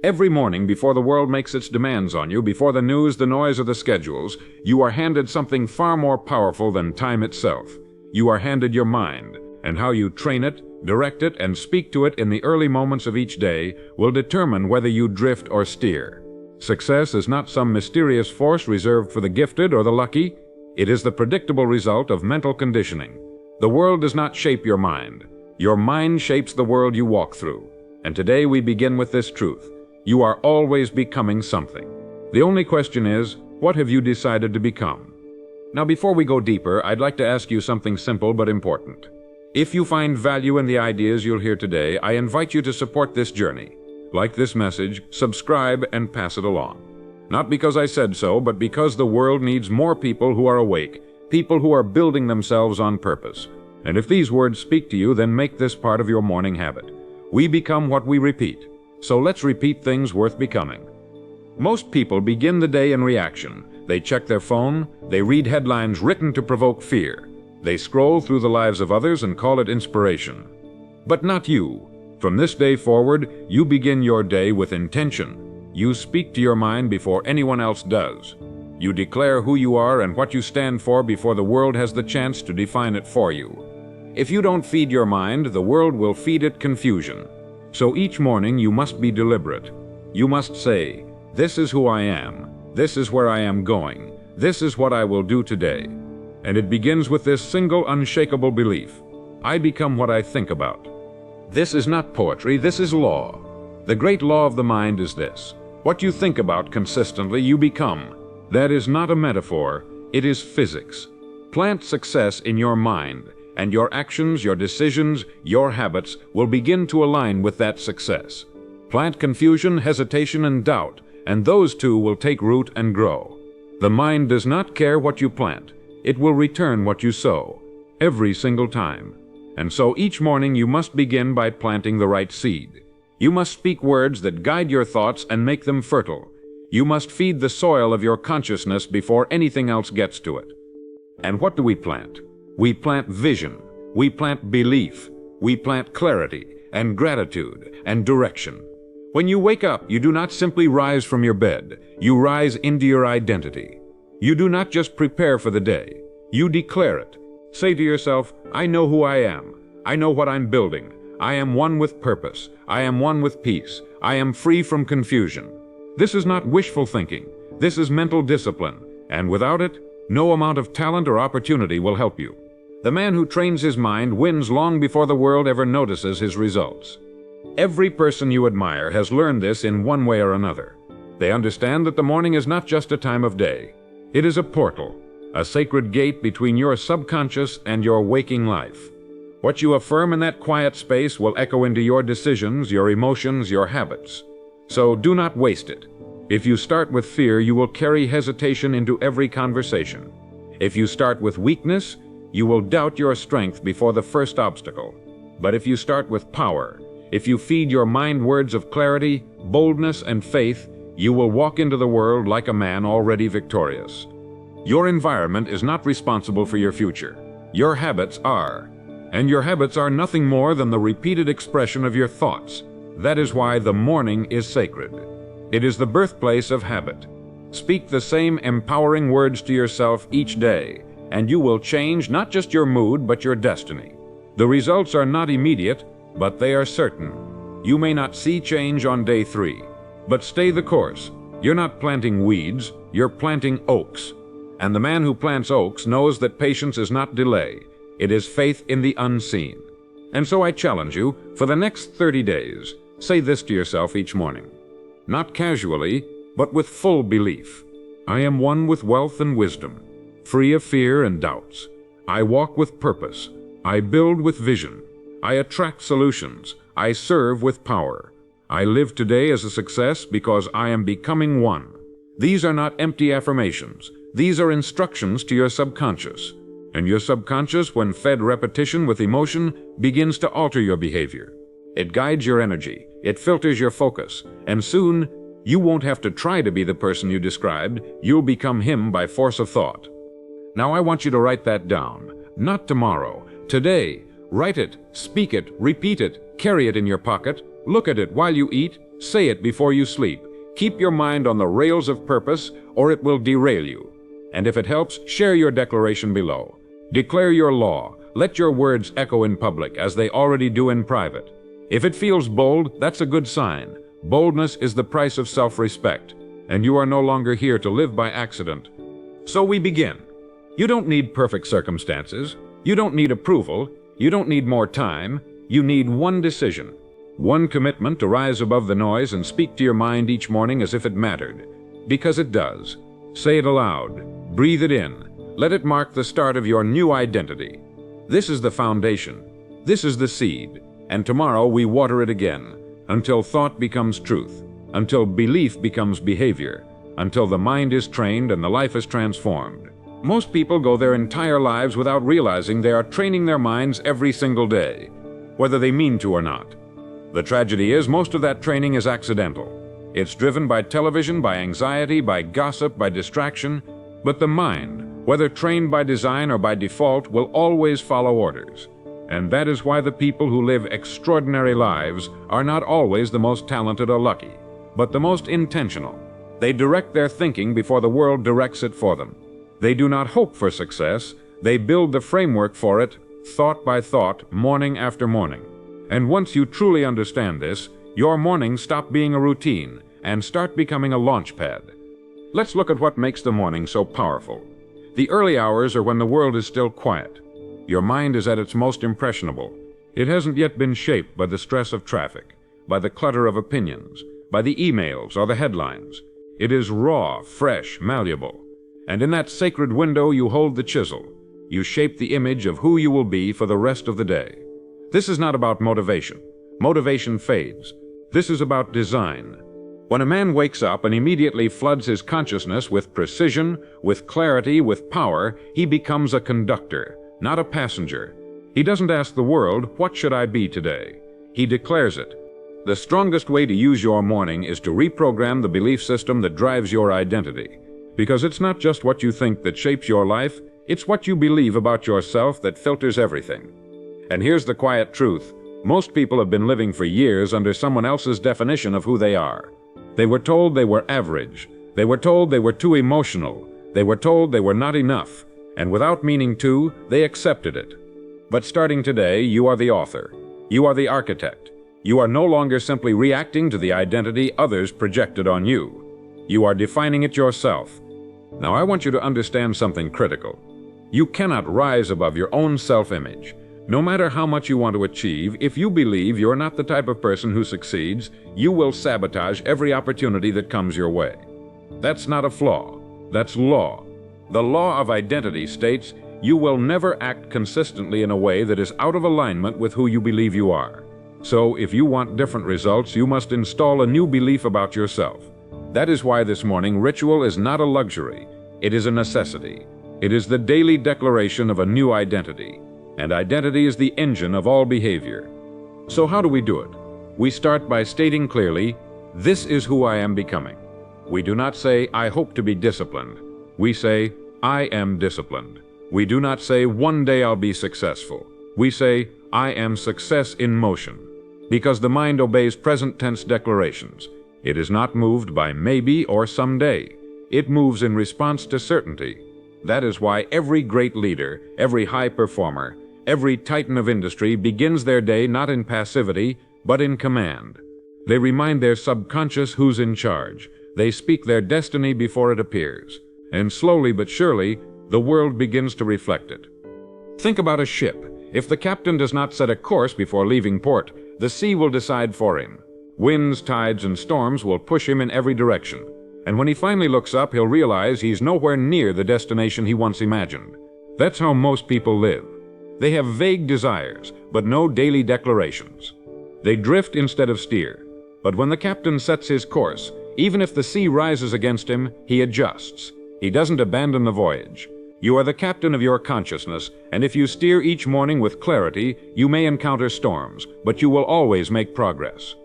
Every morning before the world makes its demands on you, before the news, the noise, or the schedules, you are handed something far more powerful than time itself. You are handed your mind, and how you train it, direct it, and speak to it in the early moments of each day will determine whether you drift or steer. Success is not some mysterious force reserved for the gifted or the lucky. It is the predictable result of mental conditioning. The world does not shape your mind. Your mind shapes the world you walk through. And today we begin with this truth. You are always becoming something. The only question is, what have you decided to become? Now, before we go deeper, I'd like to ask you something simple but important. If you find value in the ideas you'll hear today, I invite you to support this journey. Like this message, subscribe, and pass it along. Not because I said so, but because the world needs more people who are awake, people who are building themselves on purpose. And if these words speak to you, then make this part of your morning habit. We become what we repeat. So let's repeat things worth becoming. Most people begin the day in reaction. They check their phone, they read headlines written to provoke fear. They scroll through the lives of others and call it inspiration. But not you. From this day forward, you begin your day with intention. You speak to your mind before anyone else does. You declare who you are and what you stand for before the world has the chance to define it for you. If you don't feed your mind, the world will feed it confusion. So each morning you must be deliberate. You must say, "This is who I am. This is where I am going. This is what I will do today." And it begins with this single unshakable belief. I become what I think about. This is not poetry, this is law. The great law of the mind is this. What you think about consistently, you become. That is not a metaphor, it is physics. Plant success in your mind, and your actions, your decisions, your habits will begin to align with that success. Plant confusion, hesitation, and doubt, and those two will take root and grow. The mind does not care what you plant. It will return what you sow, every single time. And so each morning you must begin by planting the right seed. You must speak words that guide your thoughts and make them fertile. You must feed the soil of your consciousness before anything else gets to it. And what do we plant? We plant vision, we plant belief, we plant clarity and gratitude and direction. When you wake up, you do not simply rise from your bed, you rise into your identity. You do not just prepare for the day, you declare it. Say to yourself, I know who I am, I know what I'm building, I am one with purpose, I am one with peace, I am free from confusion. This is not wishful thinking, this is mental discipline, and without it, no amount of talent or opportunity will help you. The man who trains his mind wins long before the world ever notices his results. Every person you admire has learned this in one way or another. They understand that the morning is not just a time of day. It is a portal, a sacred gate between your subconscious and your waking life. What you affirm in that quiet space will echo into your decisions, your emotions, your habits. So do not waste it. If you start with fear, you will carry hesitation into every conversation. If you start with weakness, you will doubt your strength before the first obstacle. But if you start with power, if you feed your mind words of clarity, boldness, and faith, you will walk into the world like a man already victorious. Your environment is not responsible for your future. Your habits are. And your habits are nothing more than the repeated expression of your thoughts. That is why the morning is sacred. It is the birthplace of habit. Speak the same empowering words to yourself each day, and you will change not just your mood, but your destiny. The results are not immediate, but they are certain. You may not see change on day 3, but stay the course. You're not planting weeds, you're planting oaks. And the man who plants oaks knows that patience is not delay. It is faith in the unseen. And so I challenge you, for the next 30 days, say this to yourself each morning. Not casually, but with full belief. I am one with wealth and wisdom, free of fear and doubts. I walk with purpose. I build with vision. I attract solutions. I serve with power. I live today as a success because I am becoming one. These are not empty affirmations. These are instructions to your subconscious. And your subconscious, when fed repetition with emotion, begins to alter your behavior. It guides your energy. It filters your focus. And soon, you won't have to try to be the person you described. You'll become him by force of thought. Now I want you to write that down. Not tomorrow. Today. Write it, speak it, repeat it, carry it in your pocket, look at it while you eat, Say it before you sleep. Keep your mind on the rails of purpose, or it will derail you. And if it helps, share your declaration below. Declare your law. Let your words echo in public as they already do in private. If it feels bold, that's a good sign. Boldness is the price of self-respect, and you are no longer here to live by accident. So we begin. You don't need perfect circumstances. You don't need approval. You don't need more time. You need one decision. One commitment to rise above the noise and speak to your mind each morning as if it mattered. Because it does. Say it aloud. Breathe it in. Let it mark the start of your new identity. This is the foundation. This is the seed. And tomorrow we water it again, until thought becomes truth, until belief becomes behavior, until the mind is trained and the life is transformed. Most people go their entire lives without realizing they are training their minds every single day, whether they mean to or not. The tragedy is most of that training is accidental. It's driven by television, by anxiety, by gossip, by distraction, but the mind, whether trained by design or by default, will always follow orders. And that is why the people who live extraordinary lives are not always the most talented or lucky, but the most intentional. They direct their thinking before the world directs it for them. They do not hope for success, they build the framework for it, thought by thought, morning after morning. And once you truly understand this, your mornings stop being a routine and start becoming a launchpad. Let's look at what makes the morning so powerful. The early hours are when the world is still quiet. Your mind is at its most impressionable. It hasn't yet been shaped by the stress of traffic, by the clutter of opinions, by the emails or the headlines. It is raw, fresh, malleable. And in that sacred window you hold the chisel. You shape the image of who you will be for the rest of the day. This is not about motivation. Motivation fades. This is about design. When a man wakes up and immediately floods his consciousness with precision, with clarity, with power, he becomes a conductor, not a passenger. He doesn't ask the world, "What should I be today?" He declares it. The strongest way to use your morning is to reprogram the belief system that drives your identity. Because it's not just what you think that shapes your life, it's what you believe about yourself that filters everything. And here's the quiet truth. Most people have been living for years under someone else's definition of who they are. They were told they were average. They were told they were too emotional. They were told they were not enough. And without meaning to, they accepted it. But starting today, you are the author. You are the architect. You are no longer simply reacting to the identity others projected on you. You are defining it yourself. Now I want you to understand something critical. You cannot rise above your own self-image. No matter how much you want to achieve, if you believe you're not the type of person who succeeds, you will sabotage every opportunity that comes your way. That's not a flaw. That's law. The law of identity states you will never act consistently in a way that is out of alignment with who you believe you are. So if you want different results, you must install a new belief about yourself. That is why this morning ritual is not a luxury. It is a necessity. It is the daily declaration of a new identity. And identity is the engine of all behavior. So how do we do it? We start by stating clearly, "This is who I am becoming." We do not say, "I hope to be disciplined." We say, "I am disciplined." We do not say, "One day I'll be successful." We say, "I am success in motion." Because the mind obeys present tense declarations. It is not moved by maybe or someday. It moves in response to certainty. That is why every great leader, every high performer, every titan of industry begins their day not in passivity, but in command. They remind their subconscious who's in charge. They speak their destiny before it appears. And slowly but surely, the world begins to reflect it. Think about a ship. If the captain does not set a course before leaving port, the sea will decide for him. Winds, tides, and storms will push him in every direction. And when he finally looks up, he'll realize he's nowhere near the destination he once imagined. That's how most people live. They have vague desires, but no daily declarations. They drift instead of steer. But when the captain sets his course, even if the sea rises against him, he adjusts. He doesn't abandon the voyage. You are the captain of your consciousness, and if you steer each morning with clarity, you may encounter storms, but you will always make progress.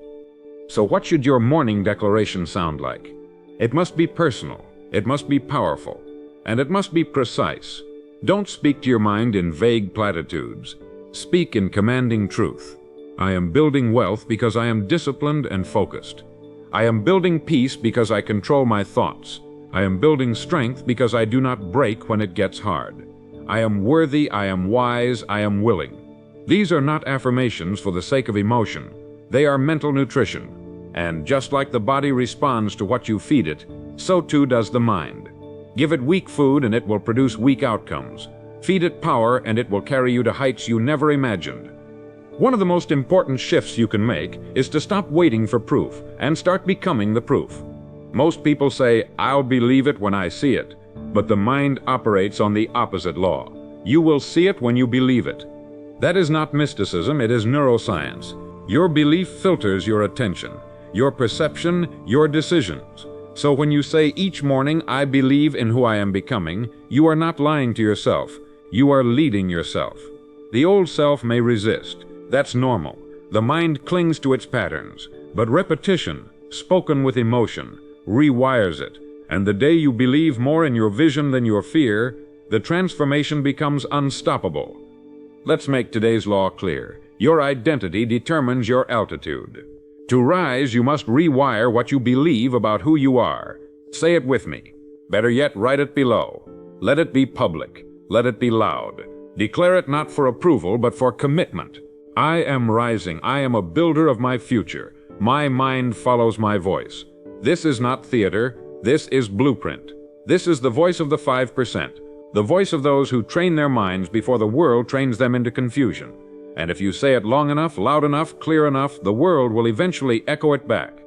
So what should your morning declaration sound like? It must be personal, it must be powerful, and it must be precise. Don't speak to your mind in vague platitudes. Speak in commanding truth. I am building wealth because I am disciplined and focused. I am building peace because I control my thoughts. I am building strength because I do not break when it gets hard. I am worthy, I am wise, I am willing. These are not affirmations for the sake of emotion. They are mental nutrition. And just like the body responds to what you feed it, so too does the mind. Give it weak food and it will produce weak outcomes. Feed it power and it will carry you to heights you never imagined. One of the most important shifts you can make is to stop waiting for proof and start becoming the proof. Most people say, "I'll believe it when I see it," but the mind operates on the opposite law. You will see it when you believe it. That is not mysticism, it is neuroscience. Your belief filters your attention, your perception, your decisions. So when you say each morning, "I believe in who I am becoming," you are not lying to yourself. You are leading yourself. The old self may resist. That's normal. The mind clings to its patterns. But repetition, spoken with emotion, rewires it. And the day you believe more in your vision than your fear, the transformation becomes unstoppable. Let's make today's law clear. Your identity determines your altitude. To rise, you must rewire what you believe about who you are. Say it with me. Better yet, write it below. Let it be public. Let it be loud. Declare it not for approval, but for commitment. I am rising. I am a builder of my future. My mind follows my voice. This is not theater. This is blueprint. This is the voice of the 5%. The voice of those who train their minds before the world trains them into confusion. And if you say it long enough, loud enough, clear enough, the world will eventually echo it back.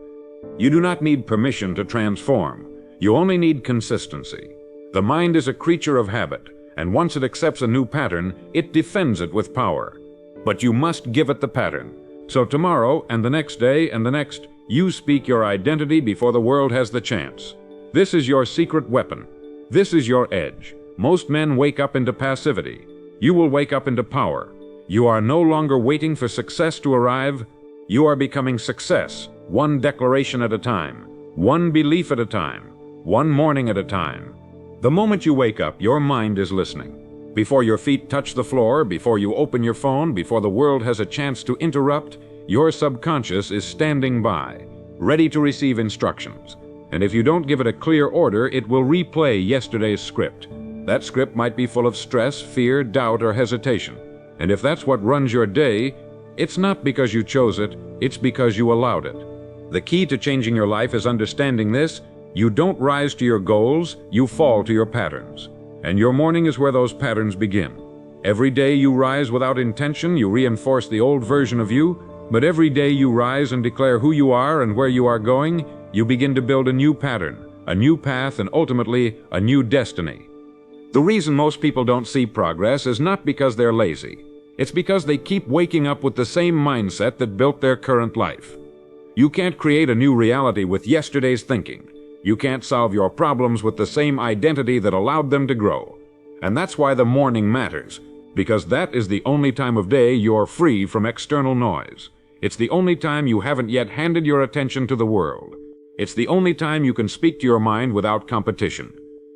You do not need permission to transform. You only need consistency. The mind is a creature of habit, and once it accepts a new pattern, it defends it with power. But you must give it the pattern. So tomorrow, and the next day, and the next, you speak your identity before the world has the chance. This is your secret weapon. This is your edge. Most men wake up into passivity. You will wake up into power. You are no longer waiting for success to arrive. You are becoming success, one declaration at a time, one belief at a time, one morning at a time. The moment you wake up, your mind is listening. Before your feet touch the floor, before you open your phone, before the world has a chance to interrupt, your subconscious is standing by, ready to receive instructions. And if you don't give it a clear order, it will replay yesterday's script. That script might be full of stress, fear, doubt, or hesitation. And if that's what runs your day, it's not because you chose it, it's because you allowed it. The key to changing your life is understanding this. You don't rise to your goals, you fall to your patterns. And your morning is where those patterns begin. Every day you rise without intention, you reinforce the old version of you, but every day you rise and declare who you are and where you are going, you begin to build a new pattern, a new path, and ultimately a new destiny. The reason most people don't see progress is not because they're lazy. It's because they keep waking up with the same mindset that built their current life. You can't create a new reality with yesterday's thinking. You can't solve your problems with the same identity that allowed them to grow. And that's why the morning matters, because that is the only time of day you're free from external noise. It's the only time you haven't yet handed your attention to the world. It's the only time you can speak to your mind without competition.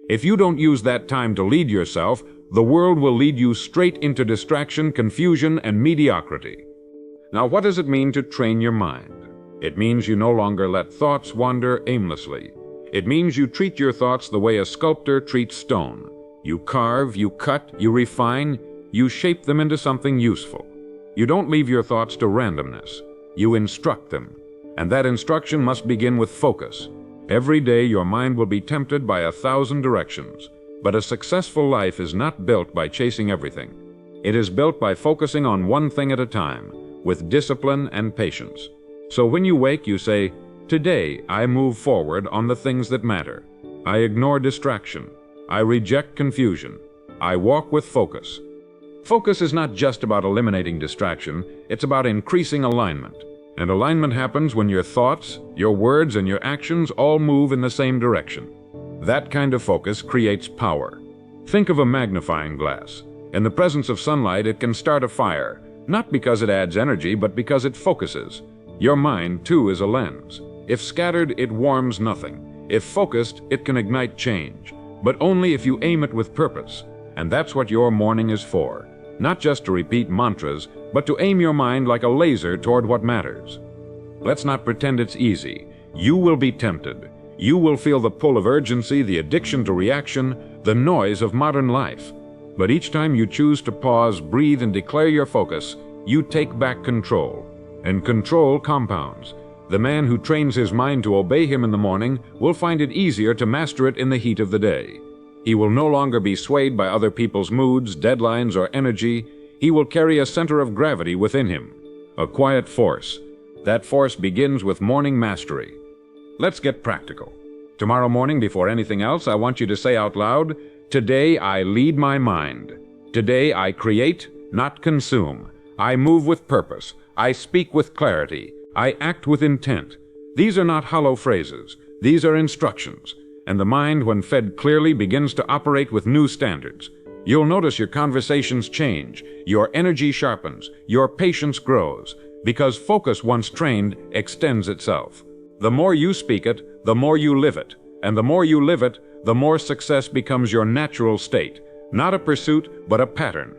If you don't use that time to lead yourself, the world will lead you straight into distraction, confusion, and mediocrity. Now, what does it mean to train your mind? It means you no longer let thoughts wander aimlessly. It means you treat your thoughts the way a sculptor treats stone. You carve, you cut, you refine, you shape them into something useful. You don't leave your thoughts to randomness. You instruct them. And that instruction must begin with focus. Every day your mind will be tempted by 1,000 directions. But a successful life is not built by chasing everything. It is built by focusing on one thing at a time, with discipline and patience. So when you wake, you say, "Today I move forward on the things that matter. I ignore distraction. I reject confusion. I walk with focus." Focus is not just about eliminating distraction, it's about increasing alignment. And alignment happens when your thoughts, your words, and your actions all move in the same direction. That kind of focus creates power. Think of a magnifying glass. In the presence of sunlight, it can start a fire, not because it adds energy, but because it focuses. Your mind, too, is a lens. If scattered, it warms nothing. If focused, it can ignite change. But only if you aim it with purpose. And that's what your morning is for. Not just to repeat mantras, but to aim your mind like a laser toward what matters. Let's not pretend it's easy. You will be tempted. You will feel the pull of urgency, the addiction to reaction, the noise of modern life. But each time you choose to pause, breathe, and declare your focus, you take back control. And control compounds. The man who trains his mind to obey him in the morning will find it easier to master it in the heat of the day. He will no longer be swayed by other people's moods, deadlines, or energy. He will carry a center of gravity within him, a quiet force. That force begins with morning mastery. Let's get practical. Tomorrow morning, before anything else, I want you to say out loud, "Today I lead my mind. Today I create, not consume. I move with purpose. I speak with clarity. I act with intent." These are not hollow phrases. These are instructions. And the mind, when fed clearly, begins to operate with new standards. You'll notice your conversations change, your energy sharpens, your patience grows, because focus, once trained, extends itself. The more you speak it, the more you live it. And the more you live it, the more success becomes your natural state. Not a pursuit, but a pattern.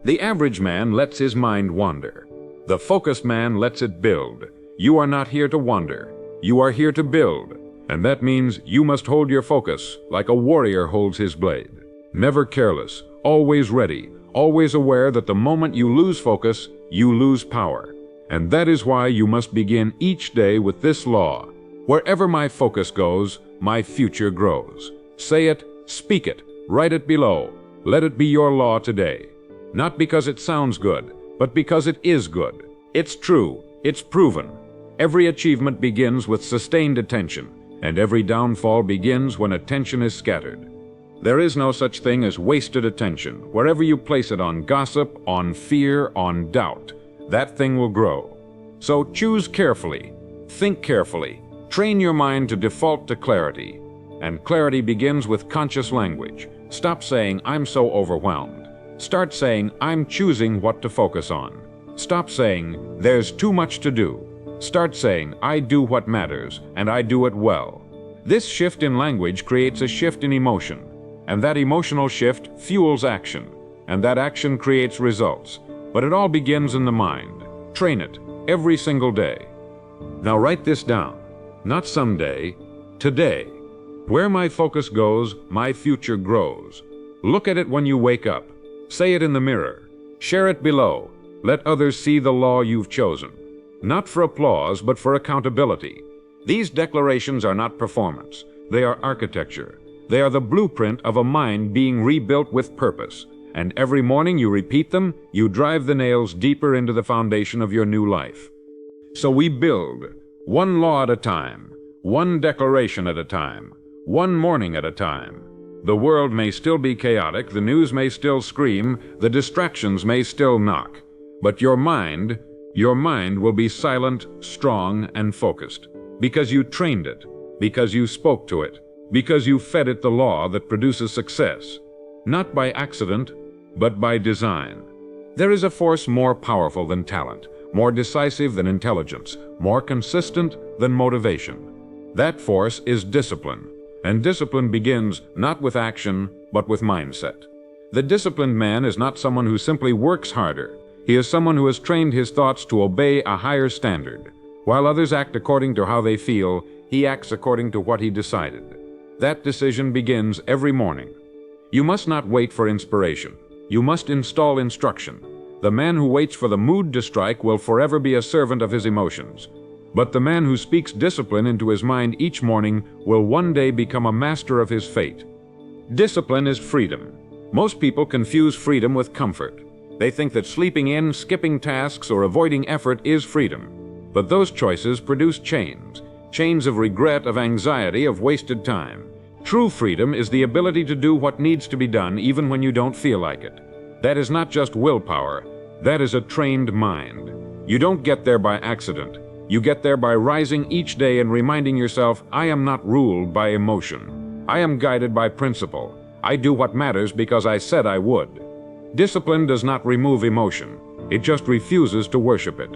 The average man lets his mind wander. The focused man lets it build. You are not here to wander. You are here to build. And that means you must hold your focus like a warrior holds his blade. Never careless, always ready, always aware that the moment you lose focus, you lose power. And that is why you must begin each day with this law. Wherever my focus goes, my future grows. Say it, speak it, write it below. Let it be your law today. Not because it sounds good, but because it is good. It's true, it's proven. Every achievement begins with sustained attention, and every downfall begins when attention is scattered. There is no such thing as wasted attention. Wherever you place it, on gossip, on fear, on doubt, that thing will grow. So choose carefully, think carefully, train your mind to default to clarity. And clarity begins with conscious language. Stop saying, "I'm so overwhelmed." Start saying, "I'm choosing what to focus on." Stop saying, "There's too much to do." Start saying, "I do what matters, and I do it well." This shift in language creates a shift in emotion, and that emotional shift fuels action, and that action creates results. But it all begins in the mind. Train it every single day. Now write this down. Not someday, today. Where my focus goes, my future grows. Look at it when you wake up. Say it in the mirror. Share it below. Let others see the law you've chosen. Not for applause, but for accountability. These declarations are not performance. They are architecture. They are the blueprint of a mind being rebuilt with purpose. And every morning you repeat them, you drive the nails deeper into the foundation of your new life. So we build, one law at a time, one declaration at a time, one morning at a time. The world may still be chaotic, the news may still scream, the distractions may still knock. But your mind will be silent, strong, and focused. Because you trained it, because you spoke to it, because you fed it the law that produces success. Not by accident, but by design. There is a force more powerful than talent, more decisive than intelligence, more consistent than motivation. That force is discipline, and discipline begins not with action, but with mindset. The disciplined man is not someone who simply works harder. He is someone who has trained his thoughts to obey a higher standard. While others act according to how they feel, he acts according to what he decided. That decision begins every morning. You must not wait for inspiration. You must install instruction. The man who waits for the mood to strike will forever be a servant of his emotions. But the man who speaks discipline into his mind each morning will one day become a master of his fate. Discipline is freedom. Most people confuse freedom with comfort. They think that sleeping in, skipping tasks, or avoiding effort is freedom. But those choices produce chains. Chains of regret, of anxiety, of wasted time. True freedom is the ability to do what needs to be done even when you don't feel like it. That is not just willpower. That is a trained mind. You don't get there by accident. You get there by rising each day and reminding yourself, I am not ruled by emotion. I am guided by principle. I do what matters because I said I would. Discipline does not remove emotion. It just refuses to worship it.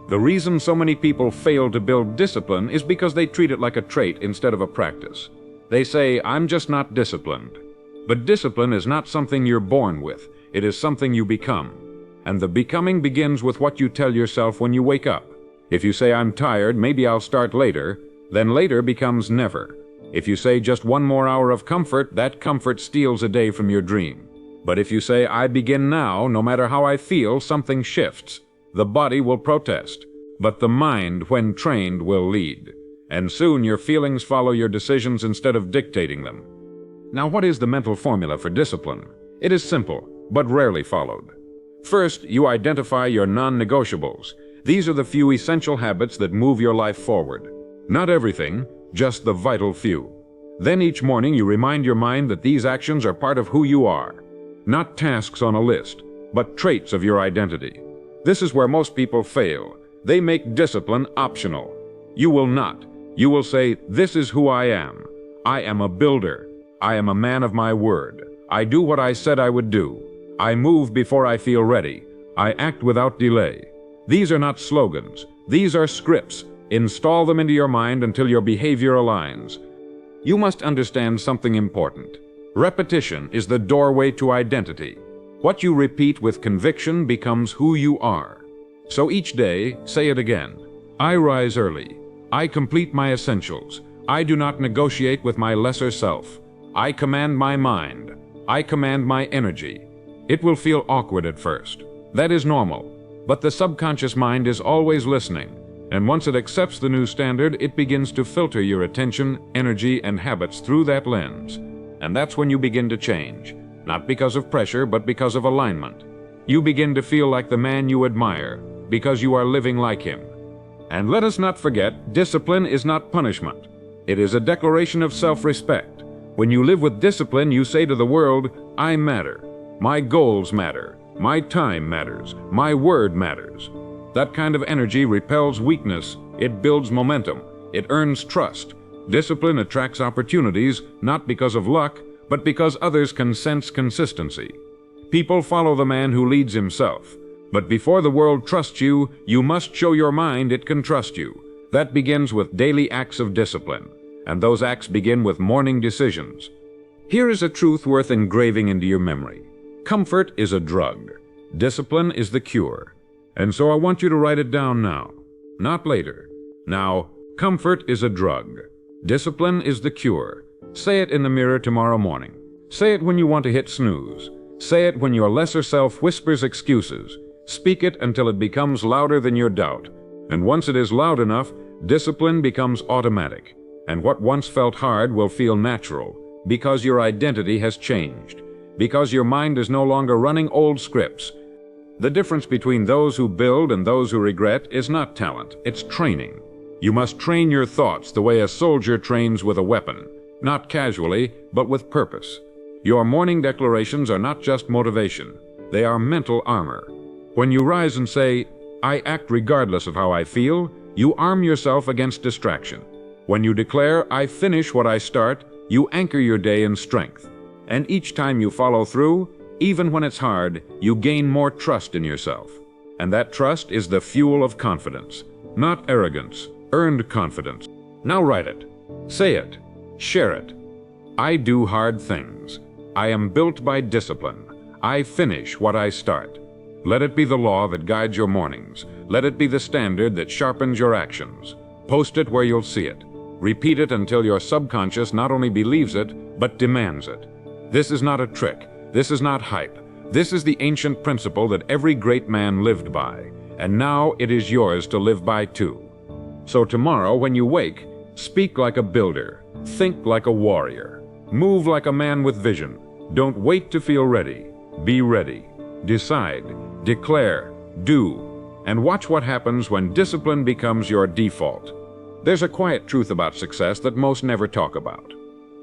The reason so many people fail to build discipline is because they treat it like a trait instead of a practice. They say, I'm just not disciplined. But discipline is not something you're born with. It is something you become. And the becoming begins with what you tell yourself when you wake up. If you say, I'm tired, maybe I'll start later, then later becomes never. If you say just one more hour of comfort, that comfort steals a day from your dream. But if you say, I begin now, no matter how I feel, something shifts. The body will protest, but the mind, when trained, will lead. And soon your feelings follow your decisions instead of dictating them. Now, what is the mental formula for discipline? It is simple, but rarely followed. First, you identify your non-negotiables. These are the few essential habits that move your life forward. Not everything, just the vital few. Then each morning you remind your mind that these actions are part of who you are. Not tasks on a list, but traits of your identity. This is where most people fail. They make discipline optional. You will not. You will say, this is who I am. I am a builder. I am a man of my word. I do what I said I would do. I move before I feel ready. I act without delay. These are not slogans. These are scripts. Install them into your mind until your behavior aligns. You must understand something important. Repetition is the doorway to identity. What you repeat with conviction becomes who you are. So each day, say it again. I rise early. I complete my essentials. I do not negotiate with my lesser self. I command my mind. I command my energy. It will feel awkward at first. That is normal. But the subconscious mind is always listening. And once it accepts the new standard, it begins to filter your attention, energy, and habits through that lens. And that's when you begin to change. Not because of pressure, but because of alignment. You begin to feel like the man you admire, because you are living like him. And let us not forget, discipline is not punishment. It is a declaration of self-respect. When you live with discipline, you say to the world, I matter. My goals matter. My time matters. My word matters. That kind of energy repels weakness. It builds momentum. It earns trust. Discipline attracts opportunities, not because of luck, but because others can sense consistency. People follow the man who leads himself. But before the world trusts you, you must show your mind it can trust you. That begins with daily acts of discipline. And those acts begin with morning decisions. Here is a truth worth engraving into your memory. Comfort is a drug. Discipline is the cure. And so I want you to write it down now, not later. Now, comfort is a drug. Discipline is the cure. Say it in the mirror tomorrow morning. Say it when you want to hit snooze. Say it when your lesser self whispers excuses. Speak it until it becomes louder than your doubt. And once it is loud enough, discipline becomes automatic. And what once felt hard will feel natural, because your identity has changed. Because your mind is no longer running old scripts. The difference between those who build and those who regret is not talent, it's training. You must train your thoughts the way a soldier trains with a weapon, not casually, but with purpose. Your morning declarations are not just motivation, they are mental armor. When you rise and say, I act regardless of how I feel, you arm yourself against distraction. When you declare, I finish what I start, you anchor your day in strength. And each time you follow through, even when it's hard, you gain more trust in yourself. And that trust is the fuel of confidence, not arrogance, earned confidence. Now write it. Say it. Share it. I do hard things. I am built by discipline. I finish what I start. Let it be the law that guides your mornings. Let it be the standard that sharpens your actions. Post it where you'll see it. Repeat it until your subconscious not only believes it, but demands it. This is not a trick. This is not hype. This is the ancient principle that every great man lived by, and now it is yours to live by too. So tomorrow, when you wake, speak like a builder, think like a warrior, move like a man with vision. Don't wait to feel ready. Be ready. Decide, declare, do, and watch what happens when discipline becomes your default. There's a quiet truth about success that most never talk about.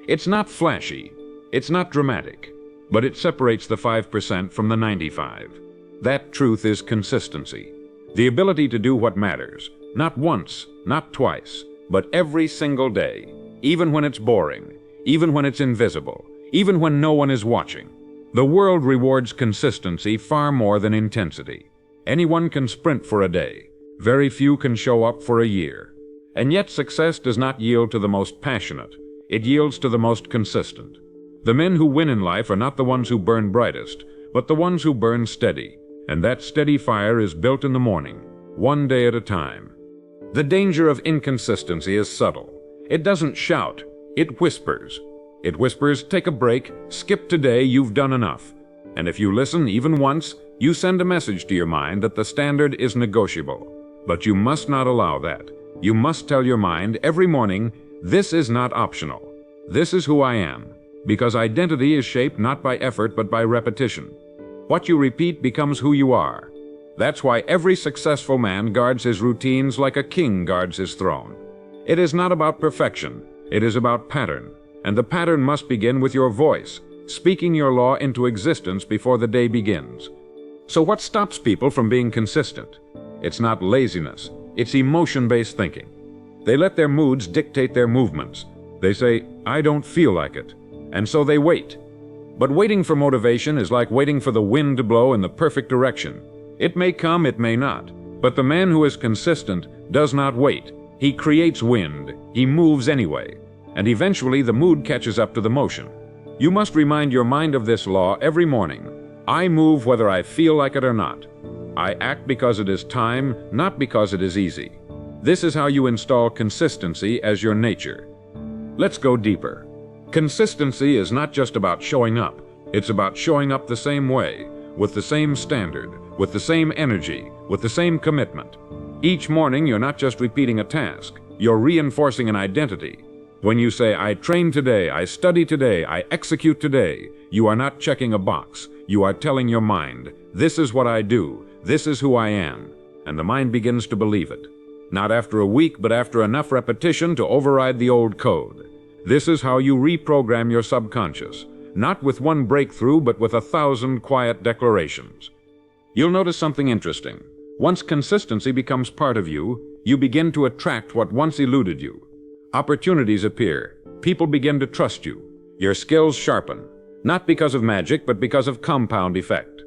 It's not flashy. It's not dramatic. But it separates the 5% from the 95. That truth is consistency. The ability to do what matters, not once, not twice, but every single day, even when it's boring, even when it's invisible, even when no one is watching. The world rewards consistency far more than intensity. Anyone can sprint for a day. Very few can show up for a year. And yet success does not yield to the most passionate. It yields to the most consistent. The men who win in life are not the ones who burn brightest, but the ones who burn steady. And that steady fire is built in the morning, one day at a time. The danger of inconsistency is subtle. It doesn't shout, it whispers. It whispers, take a break, skip today, you've done enough. And if you listen even once, you send a message to your mind that the standard is negotiable. But you must not allow that. You must tell your mind every morning, this is not optional. This is who I am. Because identity is shaped not by effort but by repetition. What you repeat becomes who you are. That's why every successful man guards his routines like a king guards his throne. It is not about perfection, it is about pattern. And the pattern must begin with your voice, speaking your law into existence before the day begins. So what stops people from being consistent? It's not laziness, it's emotion-based thinking. They let their moods dictate their movements. They say, I don't feel like it. And so they wait. But waiting for motivation is like waiting for the wind to blow in the perfect direction. It may come, it may not. But the man who is consistent does not wait. He creates wind. He moves anyway. And eventually the mood catches up to the motion. You must remind your mind of this law every morning. I move whether I feel like it or not. I act because it is time, not because it is easy. This is how you install consistency as your nature. Let's go deeper. Consistency is not just about showing up. It's about showing up the same way, with the same standard, with the same energy, with the same commitment. Each morning, you're not just repeating a task. You're reinforcing an identity. When you say, I train today, I study today, I execute today, you are not checking a box. You are telling your mind, this is what I do, this is who I am. And the mind begins to believe it. Not after a week, but after enough repetition to override the old code. This is how you reprogram your subconscious, not with one breakthrough, but with 1,000 quiet declarations. You'll notice something interesting. Once consistency becomes part of you, you begin to attract what once eluded you. Opportunities appear. People begin to trust you. Your skills sharpen, not because of magic, but because of compound effect.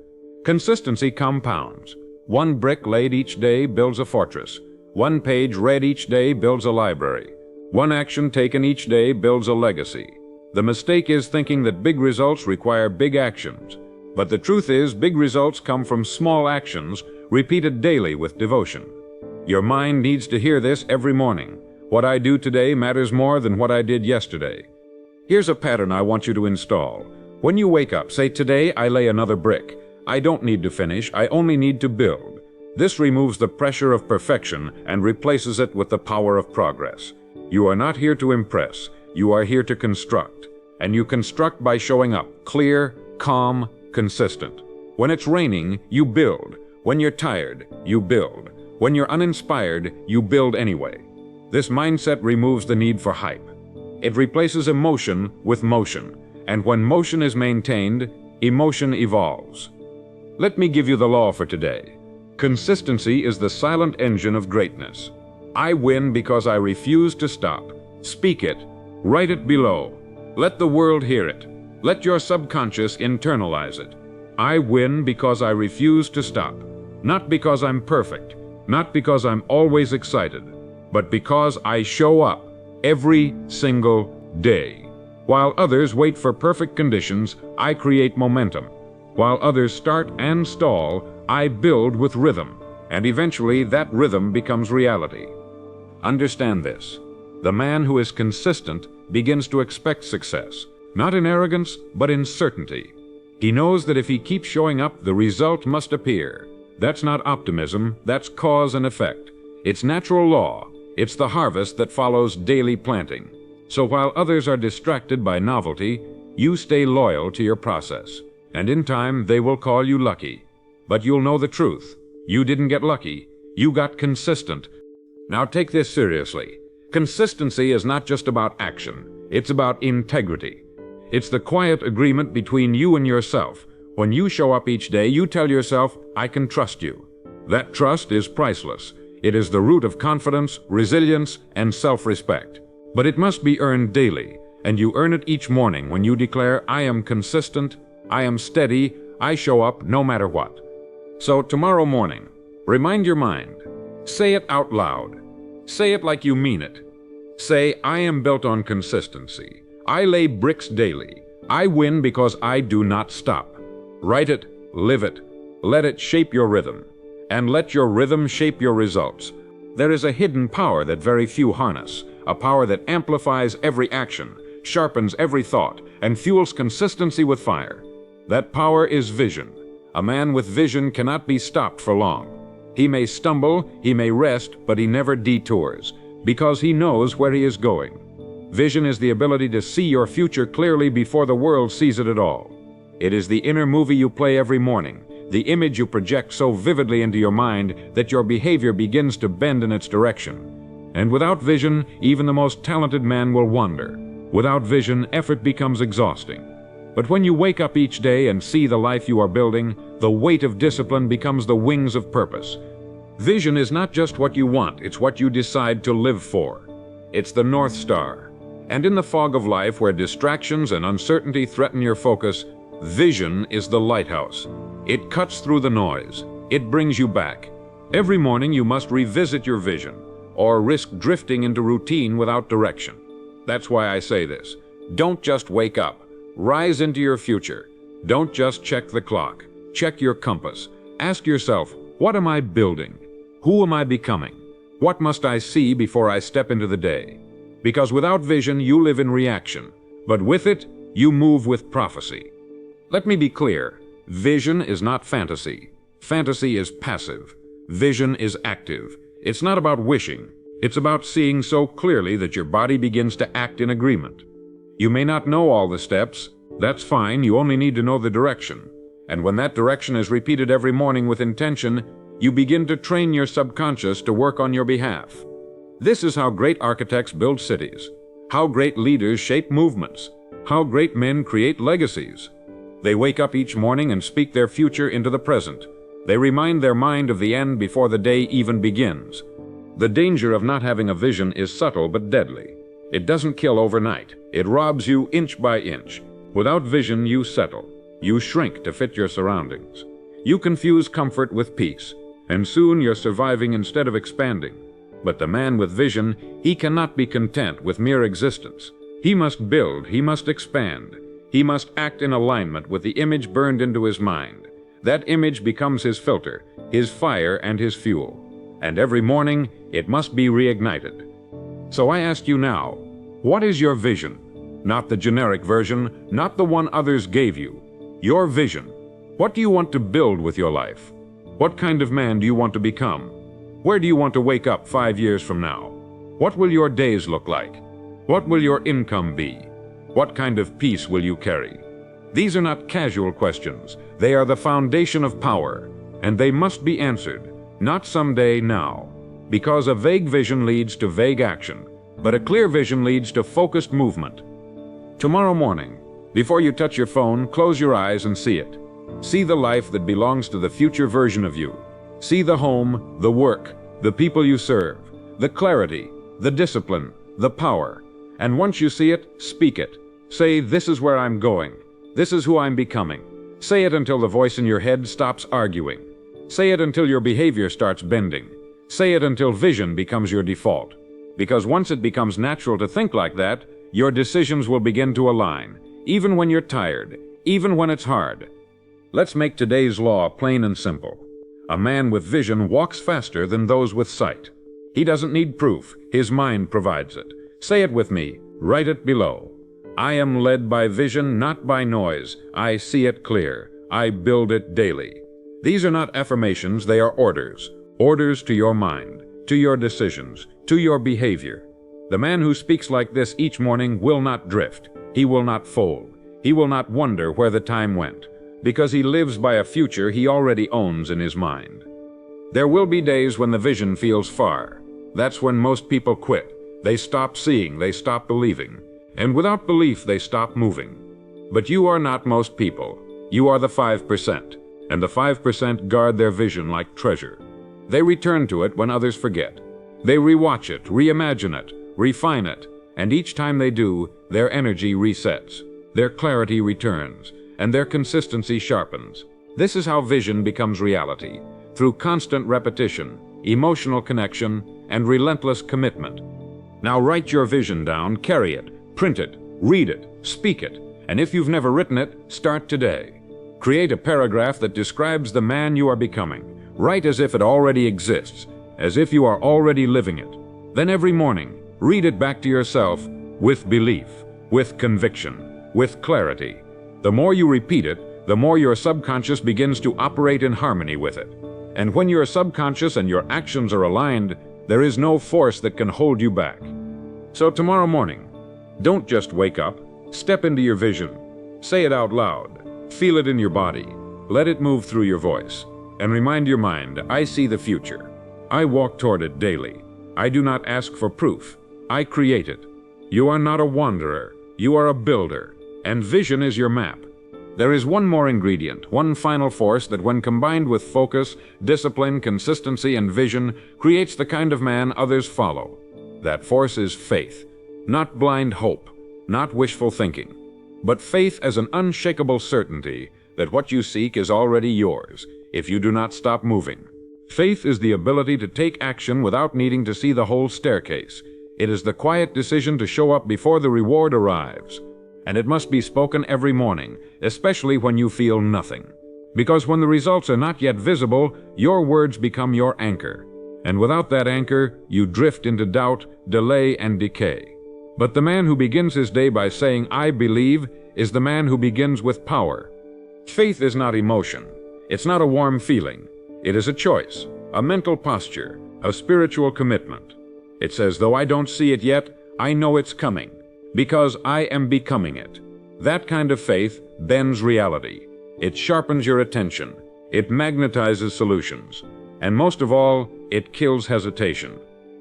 Consistency compounds. One brick laid each day builds a fortress. One page read each day builds a library. One action taken each day builds a legacy. The mistake is thinking that big results require big actions. But the truth is, big results come from small actions repeated daily with devotion. Your mind needs to hear this every morning. What I do today matters more than what I did yesterday. Here's a pattern I want you to install. When you wake up, say, today I lay another brick. I don't need to finish, I only need to build. This removes the pressure of perfection and replaces it with the power of progress. You are not here to impress, you are here to construct. And you construct by showing up, clear, calm, consistent. When it's raining, you build. When you're tired, you build. When you're uninspired, you build anyway. This mindset removes the need for hype. It replaces emotion with motion. And when motion is maintained, emotion evolves. Let me give you the law for today. Consistency is the silent engine of greatness. I win because I refuse to stop. Speak it. Write it below. Let the world hear it. Let your subconscious internalize it. I win because I refuse to stop. Not because I'm perfect. Not because I'm always excited. But because I show up every single day. While others wait for perfect conditions, I create momentum. While others start and stall, I build with rhythm. And eventually that rhythm becomes reality. Understand this. The man who is consistent begins to expect success, not in arrogance, but in certainty. He knows that if he keeps showing up, the result must appear. That's not optimism, that's cause and effect. It's natural law. It's the harvest that follows daily planting. So while others are distracted by novelty, you stay loyal to your process. And in time, they will call you lucky. But you'll know the truth. You didn't get lucky. You got consistent. Now take this seriously. Consistency is not just about action. It's about integrity. It's the quiet agreement between you and yourself. When you show up each day, you tell yourself, I can trust you. That trust is priceless. It is the root of confidence, resilience, and self-respect. But it must be earned daily, and you earn it each morning when you declare, I am consistent, I am steady, I show up no matter what. So tomorrow morning, remind your mind. Say it out loud. Say it like you mean it. Say, I am built on consistency. I lay bricks daily. I win because I do not stop. Write it, live it. Let it shape your rhythm. And let your rhythm shape your results. There is a hidden power that very few harness, a power that amplifies every action, sharpens every thought, and fuels consistency with fire. That power is vision. A man with vision cannot be stopped for long. He may stumble, he may rest, but he never detours, because he knows where he is going. Vision is the ability to see your future clearly before the world sees it at all. It is the inner movie you play every morning, the image you project so vividly into your mind that your behavior begins to bend in its direction. And without vision, even the most talented man will wander. Without vision, effort becomes exhausting. But when you wake up each day and see the life you are building, the weight of discipline becomes the wings of purpose. Vision is not just what you want, it's what you decide to live for. It's the North Star. And in the fog of life where distractions and uncertainty threaten your focus, vision is the lighthouse. It cuts through the noise. It brings you back. Every morning you must revisit your vision, or risk drifting into routine without direction. That's why I say this. Don't just wake up. Rise into your future. Don't just check the clock. Check your compass. Ask yourself, what am I building? Who am I becoming? What must I see before I step into the day? Because without vision, you live in reaction. But with it, you move with prophecy. Let me be clear. Vision is not fantasy. Fantasy is passive. Vision is active. It's not about wishing. It's about seeing so clearly that your body begins to act in agreement. You may not know all the steps. That's fine. You only need to know the direction. And when that direction is repeated every morning with intention, you begin to train your subconscious to work on your behalf. This is how great architects build cities, how great leaders shape movements, how great men create legacies. They wake up each morning and speak their future into the present. They remind their mind of the end before the day even begins. The danger of not having a vision is subtle but deadly. It doesn't kill overnight. It robs you inch by inch. Without vision, you settle. You shrink to fit your surroundings. You confuse comfort with peace, and soon you're surviving instead of expanding. But the man with vision, he cannot be content with mere existence. He must build, he must expand. He must act in alignment with the image burned into his mind. That image becomes his filter, his fire, and his fuel. And every morning, it must be reignited. So I ask you now, what is your vision? Not the generic version, not the one others gave you. Your vision. What do you want to build with your life? What kind of man do you want to become? Where do you want to wake up 5 years from now? What will your days look like? What will your income be? What kind of peace will you carry? These are not casual questions. They are the foundation of power, and they must be answered, not someday, now. Because a vague vision leads to vague action, but a clear vision leads to focused movement. Tomorrow morning, before you touch your phone, close your eyes and see it. See the life that belongs to the future version of you. See the home, the work, the people you serve, the clarity, the discipline, the power. And once you see it, speak it. Say, this is where I'm going. This is who I'm becoming. Say it until the voice in your head stops arguing. Say it until your behavior starts bending. Say it until vision becomes your default. Because once it becomes natural to think like that, your decisions will begin to align, even when you're tired, even when it's hard. Let's make today's law plain and simple. A man with vision walks faster than those with sight. He doesn't need proof. His mind provides it. Say it with me. Write it below. I am led by vision, not by noise. I see it clear. I build it daily. These are not affirmations, they are orders. Orders to your mind, to your decisions, to your behavior. The man who speaks like this each morning will not drift. He will not fold. He will not wonder where the time went, because he lives by a future he already owns in his mind. There will be days when the vision feels far. That's when most people quit. They stop seeing, they stop believing. And without belief, they stop moving. But you are not most people. You are the 5%. And the 5% guard their vision like treasure. They return to it when others forget. They rewatch it, reimagine it, refine it, and each time they do, their energy resets, their clarity returns, and their consistency sharpens. This is how vision becomes reality, through constant repetition, emotional connection, and relentless commitment. Now write your vision down, carry it, print it, read it, speak it, and if you've never written it, start today. Create a paragraph that describes the man you are becoming. Write as if it already exists, as if you are already living it. Then every morning, Read it back to yourself with belief, with conviction, with clarity. The more you repeat it, the more your subconscious begins to operate in harmony with it. And when your subconscious and your actions are aligned, there is no force that can hold you back. So tomorrow morning, don't just wake up. Step into your vision. Say it out loud. Feel it in your body. Let it move through your voice. And remind your mind, I see the future. I walk toward it daily. I do not ask for proof. I create it. You are not a wanderer. You are a builder. And vision is your map. There is one more ingredient, one final force that when combined with focus, discipline, consistency, and vision, creates the kind of man others follow. That force is faith. Not blind hope, not wishful thinking, but faith as an unshakable certainty that what you seek is already yours if you do not stop moving. Faith is the ability to take action without needing to see the whole staircase. It is the quiet decision to show up before the reward arrives. And it must be spoken every morning, especially when you feel nothing. Because when the results are not yet visible, your words become your anchor. And without that anchor, you drift into doubt, delay, and decay. But the man who begins his day by saying, I believe, is the man who begins with power. Faith is not emotion. It's not a warm feeling. It is a choice, a mental posture, a spiritual commitment. It says, though I don't see it yet, I know it's coming, because I am becoming it. That kind of faith bends reality. It sharpens your attention. It magnetizes solutions. And most of all, it kills hesitation.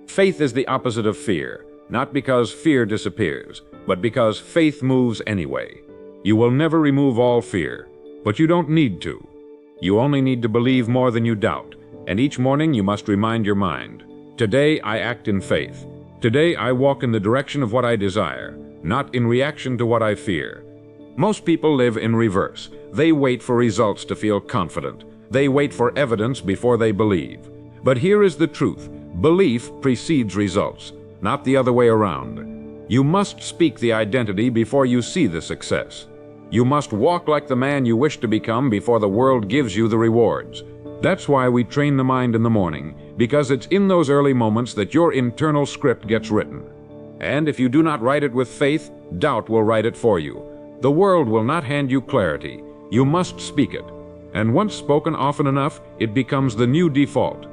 Faith is the opposite of fear, not because fear disappears, but because faith moves anyway. You will never remove all fear, but you don't need to. You only need to believe more than you doubt, and each morning you must remind your mind, today I act in faith. Today I walk in the direction of what I desire, not in reaction to what I fear. Most people live in reverse. They wait for results to feel confident. They wait for evidence before they believe. But here is the truth. Belief precedes results, not the other way around. You must speak the identity before you see the success. You must walk like the man you wish to become before the world gives you the rewards. That's why we train the mind in the morning, because it's in those early moments that your internal script gets written. And if you do not write it with faith, doubt will write it for you. The world will not hand you clarity. You must speak it. And once spoken often enough, it becomes the new default.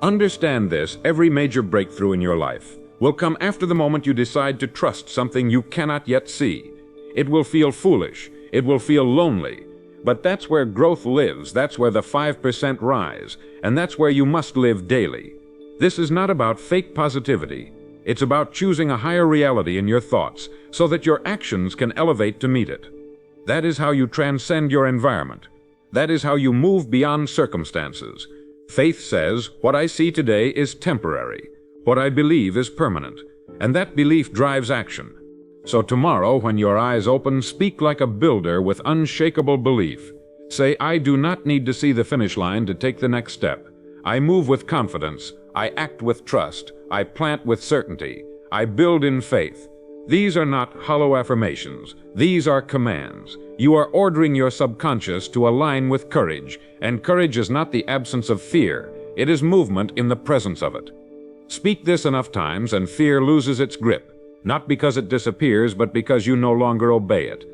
Understand this, every major breakthrough in your life will come after the moment you decide to trust something you cannot yet see. It will feel foolish. It will feel lonely. But that's where growth lives. That's where the 5% rise. And that's where you must live daily. This is not about fake positivity. It's about choosing a higher reality in your thoughts so that your actions can elevate to meet it. That is how you transcend your environment. That is how you move beyond circumstances. Faith says, what I see today is temporary. What I believe is permanent. And that belief drives action. So tomorrow, when your eyes open, speak like a builder with unshakable belief. Say, I do not need to see the finish line to take the next step. I move with confidence. I act with trust. I plant with certainty. I build in faith. These are not hollow affirmations. These are commands. You are ordering your subconscious to align with courage, and courage is not the absence of fear. It is movement in the presence of it. Speak this enough times and fear loses its grip, not because it disappears, but because you no longer obey it.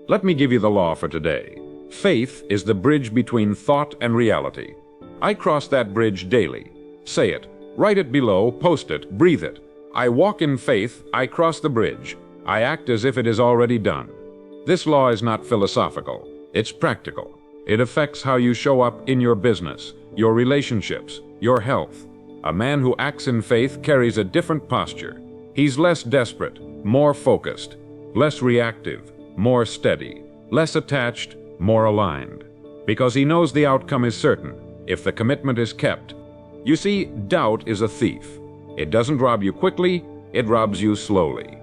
Let me give you the law for today. Faith is the bridge between thought and reality. I cross that bridge daily. Say it. Write it below, post it, breathe it. I walk in faith, I cross the bridge. I act as if it is already done. This law is not philosophical, it's practical. It affects how you show up in your business, your relationships, your health. A man who acts in faith carries a different posture. He's less desperate, more focused, less reactive, more steady, less attached, more aligned. Because he knows the outcome is certain, if the commitment is kept. You see, doubt is a thief. It doesn't rob you quickly, it robs you slowly.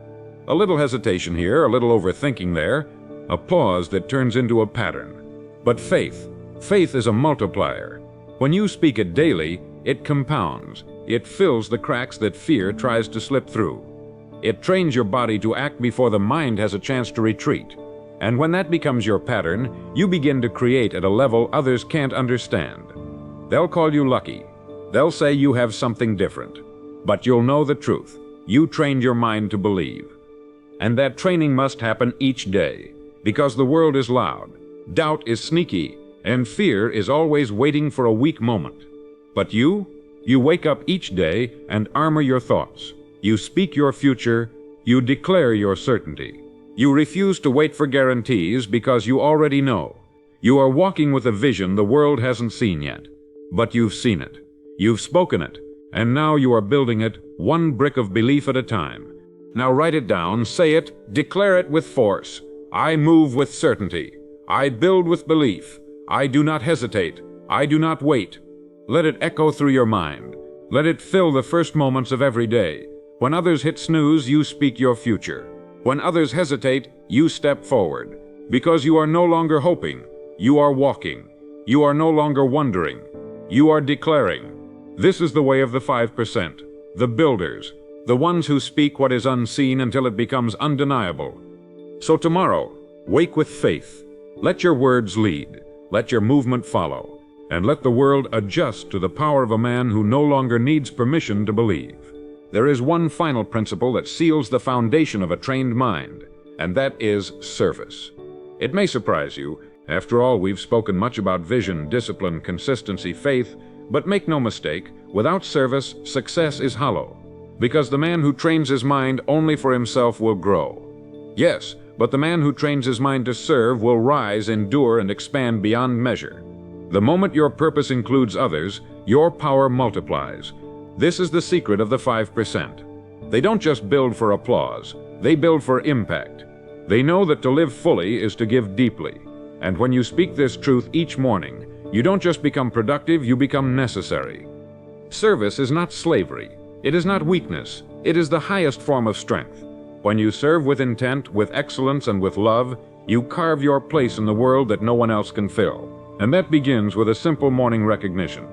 A little hesitation here, a little overthinking there, a pause that turns into a pattern. But faith is a multiplier. When you speak it daily, it compounds. It fills the cracks that fear tries to slip through. It trains your body to act before the mind has a chance to retreat. And when that becomes your pattern, you begin to create at a level others can't understand. They'll call you lucky. They'll say you have something different. But you'll know the truth. you trained your mind to believe. And that training must happen each day, because the world is loud, doubt is sneaky, and fear is always waiting for a weak moment. But you wake up each day and armor your thoughts. You speak your future, you declare your certainty. You refuse to wait for guarantees because you already know. You are walking with a vision the world hasn't seen yet, but you've seen it. You've spoken it, and now you are building it one brick of belief at a time. Now write it down, say it, declare it with force. I move with certainty. I build with belief. I do not hesitate. I do not wait. Let it echo through your mind. Let it fill the first moments of every day. When others hit snooze, you speak your future. When others hesitate, you step forward. Because you are no longer hoping, you are walking. You are no longer wondering. You are declaring. This is the way of the 5%, the builders, the ones who speak what is unseen until it becomes undeniable. So tomorrow, wake with faith. Let your words lead. Let your movement follow. And let the world adjust to the power of a man who no longer needs permission to believe. There is one final principle that seals the foundation of a trained mind, and that is service. It may surprise you. After all, we've spoken much about vision, discipline, consistency, faith, but make no mistake, without service, success is hollow, because the man who trains his mind only for himself will grow. Yes, but the man who trains his mind to serve will rise, endure, and expand beyond measure. The moment your purpose includes others, your power multiplies. This is the secret of the 5%. They don't just build for applause, they build for impact. They know that to live fully is to give deeply. And when you speak this truth each morning, you don't just become productive, you become necessary. Service is not slavery. It is not weakness. It is the highest form of strength. When you serve with intent, with excellence, and with love, you carve your place in the world that no one else can fill. And that begins with a simple morning recognition.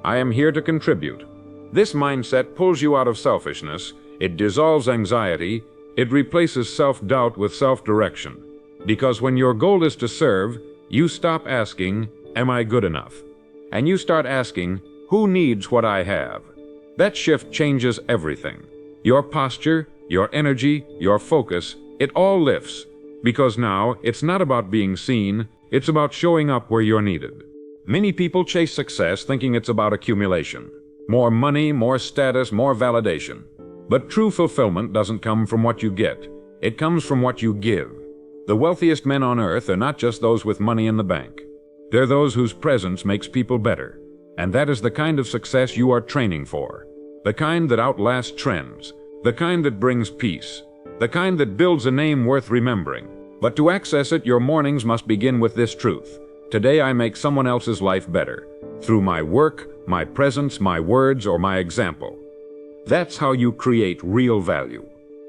I am here to contribute. This mindset pulls you out of selfishness. It dissolves anxiety. It replaces self-doubt with self-direction. Because when your goal is to serve, you stop asking, am I good enough? And you start asking, who needs what I have? That shift changes everything. Your posture, your energy, your focus, it all lifts. Because now, it's not about being seen, it's about showing up where you're needed. Many people chase success thinking it's about accumulation. More money, more status, more validation. But true fulfillment doesn't come from what you get. It comes from what you give. The wealthiest men on earth are not just those with money in the bank. They're those whose presence makes people better. And that is the kind of success you are training for. The kind that outlasts trends. The kind that brings peace. The kind that builds a name worth remembering. But to access it, your mornings must begin with this truth. Today I make someone else's life better. Through my work, my presence, my words, or my example. That's how you create real value.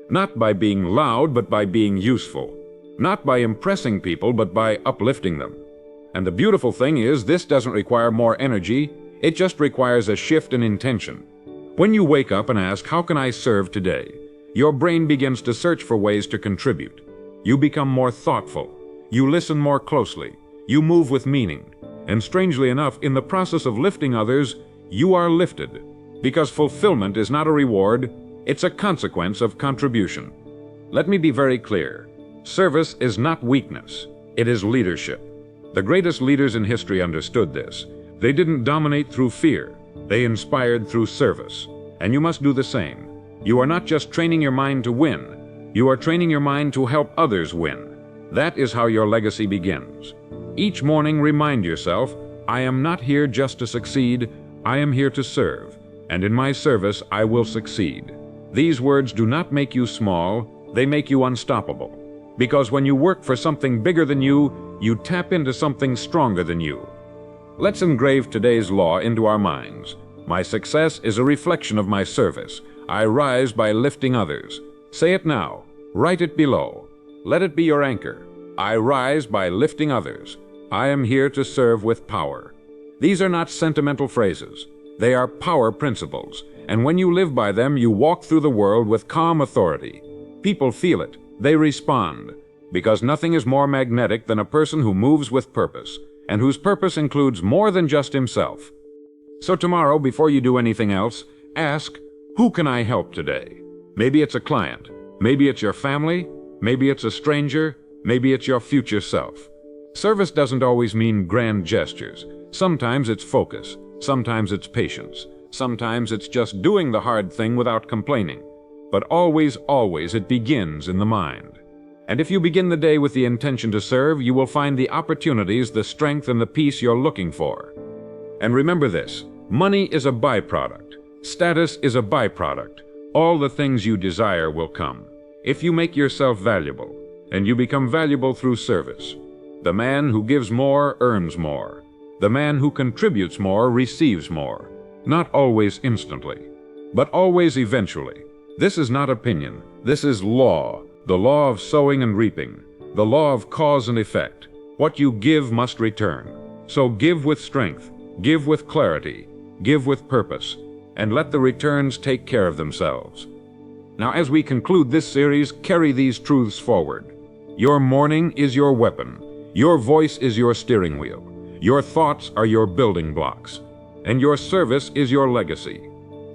Not by being loud, but by being useful. Not by impressing people, but by uplifting them. And the beautiful thing is, this doesn't require more energy, it just requires a shift in intention. When you wake up and ask, how can I serve today? Your brain begins to search for ways to contribute. You become more thoughtful. You listen more closely. You move with meaning. And strangely enough, in the process of lifting others, you are lifted. Because fulfillment is not a reward, it's a consequence of contribution. Let me be very clear. Service is not weakness. It is leadership. The greatest leaders in history understood this. They didn't dominate through fear. They inspired through service. And you must do the same. You are not just training your mind to win. You are training your mind to help others win. That is how your legacy begins. Each morning, remind yourself, I am not here just to succeed. I am here to serve. And in my service, I will succeed. These words do not make you small. They make you unstoppable. Because when you work for something bigger than you, you tap into something stronger than you. Let's engrave today's law into our minds. My success is a reflection of my service. I rise by lifting others. Say it now. Write it below. Let it be your anchor. I rise by lifting others. I am here to serve with power. These are not sentimental phrases. They are power principles. And when you live by them, you walk through the world with calm authority. People feel it. They respond. Because nothing is more magnetic than a person who moves with purpose, and whose purpose includes more than just himself. So tomorrow, before you do anything else, ask, who can I help today? Maybe it's a client. Maybe it's your family. Maybe it's a stranger. Maybe it's your future self. Service doesn't always mean grand gestures. Sometimes it's focus. Sometimes it's patience. Sometimes it's just doing the hard thing without complaining. But always, always it begins in the mind. And if you begin the day with the intention to serve, you will find the opportunities, the strength, and the peace you're looking for. And remember this, money is a byproduct. Status is a byproduct. All the things you desire will come if you make yourself valuable, and you become valuable through service. The man who gives more earns more. The man who contributes more receives more. Not always instantly, but always eventually. This is not opinion. This is law, the law of sowing and reaping, the law of cause and effect. What you give must return. So give with strength, give with clarity, give with purpose, and let the returns take care of themselves. Now, as we conclude this series, carry these truths forward. Your morning is your weapon. Your voice is your steering wheel. Your thoughts are your building blocks. And your service is your legacy.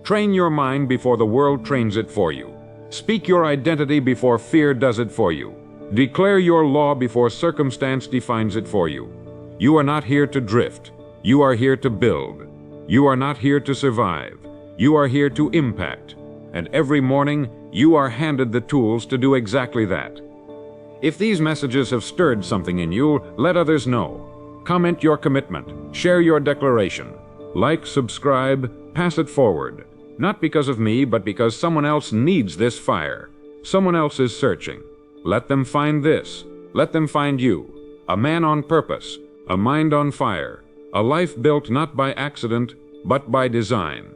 Train your mind before the world trains it for you. Speak your identity before fear does it for you. Declare your law before circumstance defines it for you. You are not here to drift. You are here to build. You are not here to survive. You are here to impact. And every morning, you are handed the tools to do exactly that. If these messages have stirred something in you, let others know. Comment your commitment. Share your declaration. Like, subscribe, pass it forward. Not because of me, but because someone else needs this fire. Someone else is searching. Let them find this. Let them find you. A man on purpose. A mind on fire. A life built not by accident, but by design.